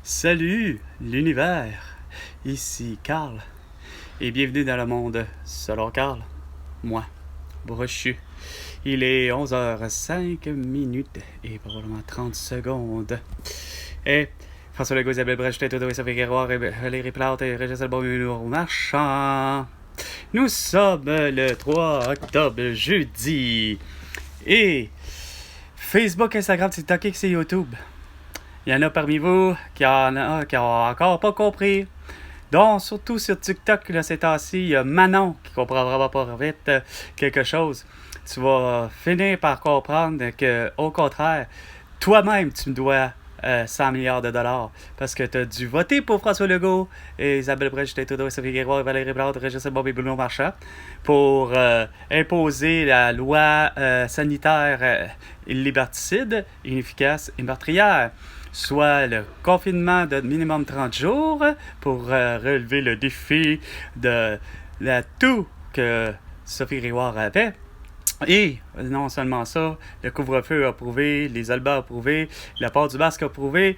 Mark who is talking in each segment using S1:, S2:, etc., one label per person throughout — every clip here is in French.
S1: Salut l'univers, ici Carl, et bienvenue dans le monde selon Carl, moi, Brochu. Il est 11h05 et probablement 30 secondes. Et François Legault, Isabelle Brèche, Théodore et Sophie Guéroir, Valérie Plante et Régis Albon Marchand. Nous sommes le 3 octobre, jeudi. Et Facebook, Instagram, TikTok, X et YouTube. Il y en a parmi vous qui ont encore pas compris. Donc, surtout sur TikTok, là, ces temps-ci, il y a Manon qui comprendra pas vite quelque chose. Tu vas finir par comprendre que, au contraire, toi-même, tu me dois 100 milliards de dollars. Parce que tu as dû voter pour François Legault, et Isabelle Brèche, Théodore, Sophie Guéroir, Valérie Plante, Régis Albon et Bruno Marchand pour imposer la loi sanitaire liberticide, inefficace et meurtrière. Soit le confinement de minimum 30 jours pour relever le défi de la toux que Sophie Grégoire avait. Et non seulement ça, le couvre-feu approuvé, les albas approuvés, la part du masque approuvé,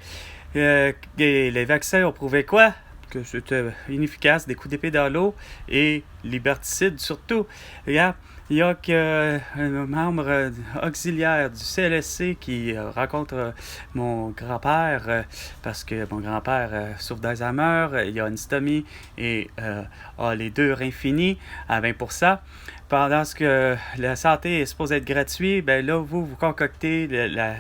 S1: et les vaccins approuvé quoi? Que c'était inefficace, des coups d'épée dans l'eau et liberticide surtout. Regarde, il y a un membre auxiliaire du CLSC qui rencontre mon grand-père parce que mon grand-père souffre d'Alzheimer, il a une stomie et a les deux reins finis à 20%. Pendant que la santé est supposée être gratuite, ben là, vous concoctez la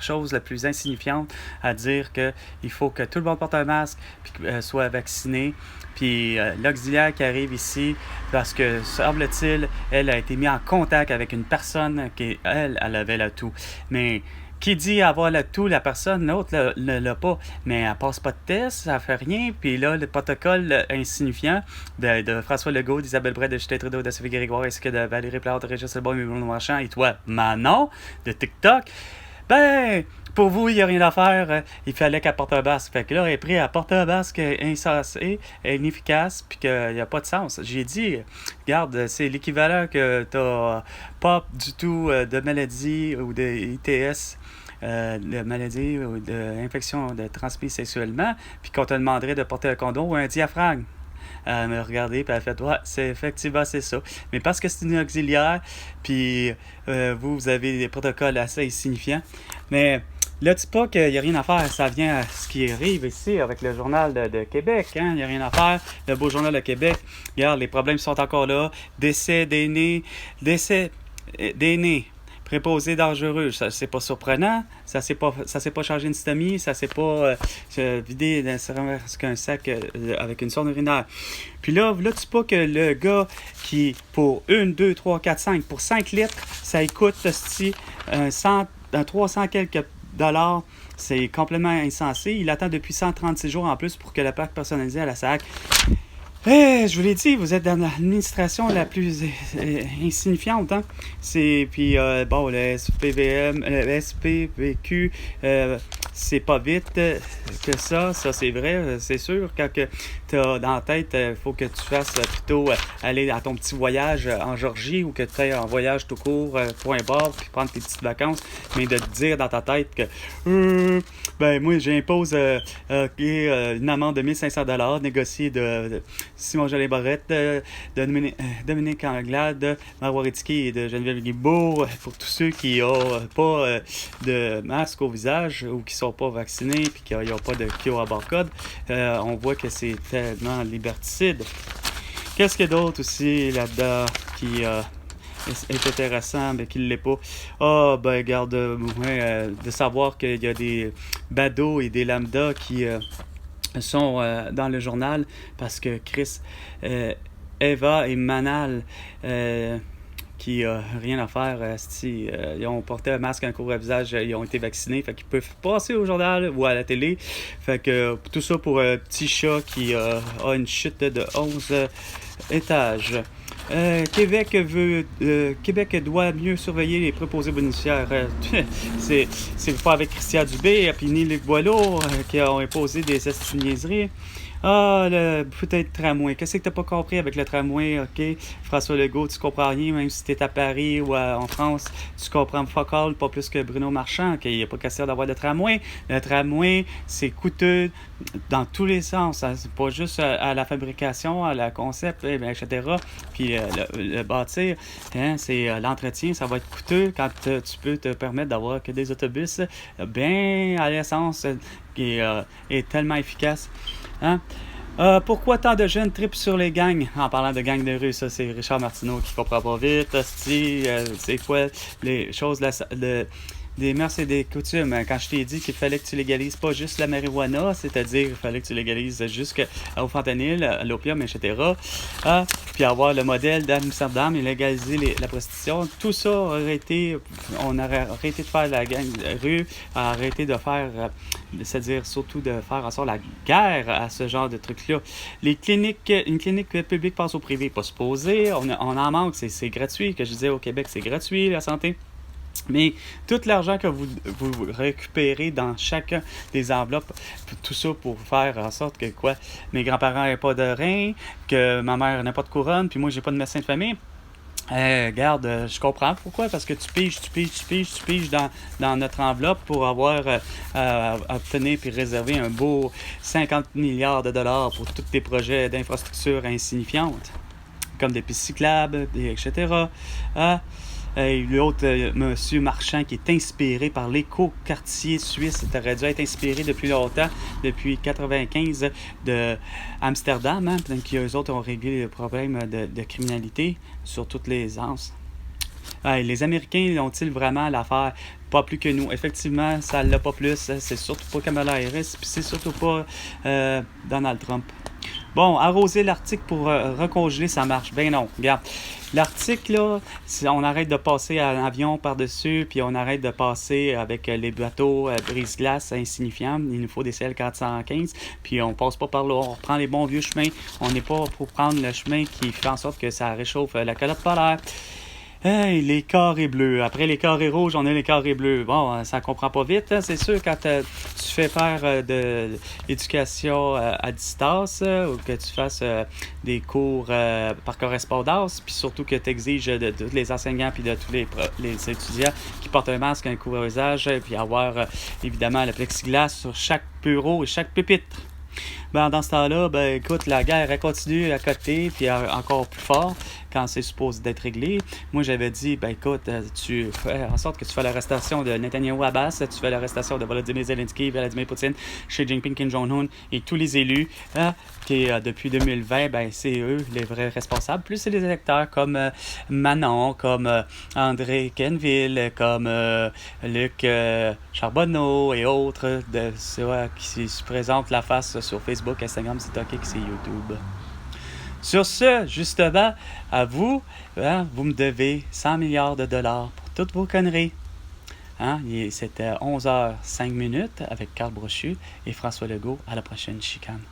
S1: chose la plus insignifiante à dire qu'il faut que tout le monde porte un masque et soit vacciné. Puis l'auxiliaire qui arrive ici, parce que, semble-t-il, elle a été mise en contact avec une personne qui, elle avait la toux. Mais qui dit avoir la toux, la personne, l'autre ne l'a pas. Mais elle passe pas de test, ça fait rien. Puis là, le protocole insignifiant de François Legault, d'Isabelle Brèche, de Justin Trudeau, de Sophie Grégoire, ainsi que de Valérie Plante, de Régis Albon et Bruno Marchand, et toi, Manon, de TikTok, ben, pour vous, il n'y a rien à faire. Il fallait qu'elle porte un masque. Fait que là, elle est pris à porter un masque insensé, inefficace, puis qu'il n'y a pas de sens. J'ai dit, regarde, c'est l'équivalent que tu n'as pas du tout de maladie ou de ITS. De maladie ou d'infection de transmise sexuellement, puis qu'on te demanderait de porter un condom ou un diaphragme. Elle me regardait, puis elle a fait, ouais, effectivement, c'est ça. Mais parce que c'est une auxiliaire, puis vous avez des protocoles assez insignifiants. Mais là, dis pas qu'il n'y a rien à faire. Ça vient à ce qui arrive ici avec le Journal de Québec. Hein? Il n'y a rien à faire. Le beau Journal de Québec. Regarde, les problèmes sont encore là. Décès d'aînés. Préposé dangereux, ça c'est pas surprenant, ça s'est pas changé une stomie, ça s'est pas vidé qu'un sac avec une sonde urinaire. Puis là, tu pas que le gars qui, pour 1, 2, 3, 4, 5, pour 5 litres, ça coûte 300 quelques dollars, c'est complètement insensé. Il attend depuis 136 jours en plus pour que la plaque personnalisée à la SAC. Je vous l'ai dit, vous êtes dans l'administration la plus insignifiante, hein? Puis le SPVM, le SPVQ, c'est pas vite que ça c'est vrai, c'est sûr. Quand tu as dans la tête, il faut que tu fasses plutôt aller à ton petit voyage en Georgie ou que tu ailles en voyage tout court, point barre, puis prendre tes petites vacances, mais de te dire dans ta tête que moi j'impose une amende de 1500$ négociée de Simon Jolin Barrette, de Dominique Anglade, de Marois Ritski et de Geneviève Guilbeault pour tous ceux qui n'ont pas de masque au visage ou qui ne sont pas vaccinés et qui n'ont pas de QR barcode. On voit que c'est tellement liberticide. Qu'est-ce qu'il y a d'autre aussi là-dedans qui est intéressant, mais qui ne l'est pas? Regarde, de savoir qu'il y a des badauds et des lambdas qui sont dans le journal parce que Chris, Eva et Manal qui rien à faire, ils ont porté un masque, un couvre-visage, ils ont été vaccinés, fait qu'ils peuvent passer au journal ou à la télé. Fait que tout ça pour un petit chat qui a une chute de 11 étages. Québec doit mieux surveiller les préposés bénéficiaires. C'est pas avec Christian Dubé et puis Luc Boileau qui ont imposé des niaiseries. Ah, le peut-être tramway. Qu'est-ce que t'as pas compris avec le tramway, ok? François Legault, tu comprends rien, même si t'es à Paris ou en France, tu comprends fuck all, pas plus que Bruno Marchand, qu'il n'y a pas question d'avoir de tramway. Le tramway, c'est coûteux dans tous les sens, hein. C'est pas juste à la fabrication, à la concept, etc. Puis le bâtir, hein, c'est l'entretien, ça va être coûteux quand tu peux te permettre d'avoir que des autobus bien à l'essence qui est tellement efficace. Hein? Pourquoi tant de jeunes tripent sur les gangs? En parlant de gangs de rue, ça c'est Richard Martineau qui comprend pas vite. Hostie, c'est quoi les choses des mœurs et des coutumes? Quand je t'ai dit qu'il fallait que tu légalises pas juste la marijuana, c'est-à-dire qu'il fallait que tu légalises jusqu'au fentanyl, l'opium, etc. Puis avoir le modèle d'Amsterdam et légaliser la prostitution, tout ça aurait été, on aurait arrêté de faire la gang de rue, arrêté de faire, c'est-à-dire surtout de faire en sorte la guerre à ce genre de trucs-là. Une clinique publique passe au privé, pas supposé, on en manque, c'est gratuit, que je disais au Québec, c'est gratuit la santé. Mais tout l'argent que vous récupérez dans chacun des enveloppes, tout ça pour faire en sorte que quoi, mes grands-parents n'aient pas de rein, que ma mère n'ait pas de couronne, puis moi j'ai pas de médecin de famille. Regarde, je comprends pourquoi, parce que tu piges dans notre enveloppe pour avoir obtenir puis réserver un beau 50 milliards de dollars pour tous tes projets d'infrastructures insignifiantes, comme des pistes cyclables, etc. L'autre, monsieur Marchand, qui est inspiré par l'éco-quartier suisse, il aurait dû être inspiré depuis longtemps, depuis 1995, de Amsterdam, hein, eux autres ont réglé le problème de criminalité sur toutes les anses. Les Américains ont-ils vraiment l'affaire? Pas plus que nous. Effectivement, ça l'a pas plus. C'est surtout pas Kamala Harris, puis c'est surtout pas Donald Trump. Bon, arroser l'Arctique pour recongeler, ça marche. Ben non, regarde. L'Arctique, là, on arrête de passer en avion par-dessus, puis on arrête de passer avec les bateaux brise-glace insignifiants. Il nous faut des CL415, puis on passe pas par là. On reprend les bons vieux chemins. On n'est pas pour prendre le chemin qui fait en sorte que ça réchauffe la calotte polaire. Hey, les carrés bleus. Après les carrés rouges, on a les carrés bleus. Bon, ça comprend pas vite, hein, c'est sûr, quand tu fais faire de l'éducation à distance ou que tu fasses des cours par correspondance, puis surtout que tu exiges de tous les enseignants puis de tous les étudiants qui portent un masque, un couvre-visage, puis avoir évidemment le plexiglas sur chaque bureau et chaque pupitre. Ben, dans ce temps-là, ben, écoute, la guerre elle continue à côté, puis encore plus fort quand c'est supposé d'être réglé. Moi, j'avais dit, ben écoute, tu fais en sorte que tu fais l'arrestation de Netanyahu Abbas, tu fais l'arrestation de Volodymyr Zelensky, Vladimir Poutine, Xi Jinping, Kim Jong-un et tous les élus qui, depuis 2020, ben c'est eux les vrais responsables. Plus c'est les électeurs comme Manon, comme André Kenville, comme Luc Charbonneau et autres qui se présentent la face sur Facebook, Instagram, TikTok et YouTube. Sur ce, justement, à vous, hein, vous me devez 100 milliards de dollars pour toutes vos conneries. Hein? C'était 11h05 avec Carl Brochu et François Legault. À la prochaine chicane.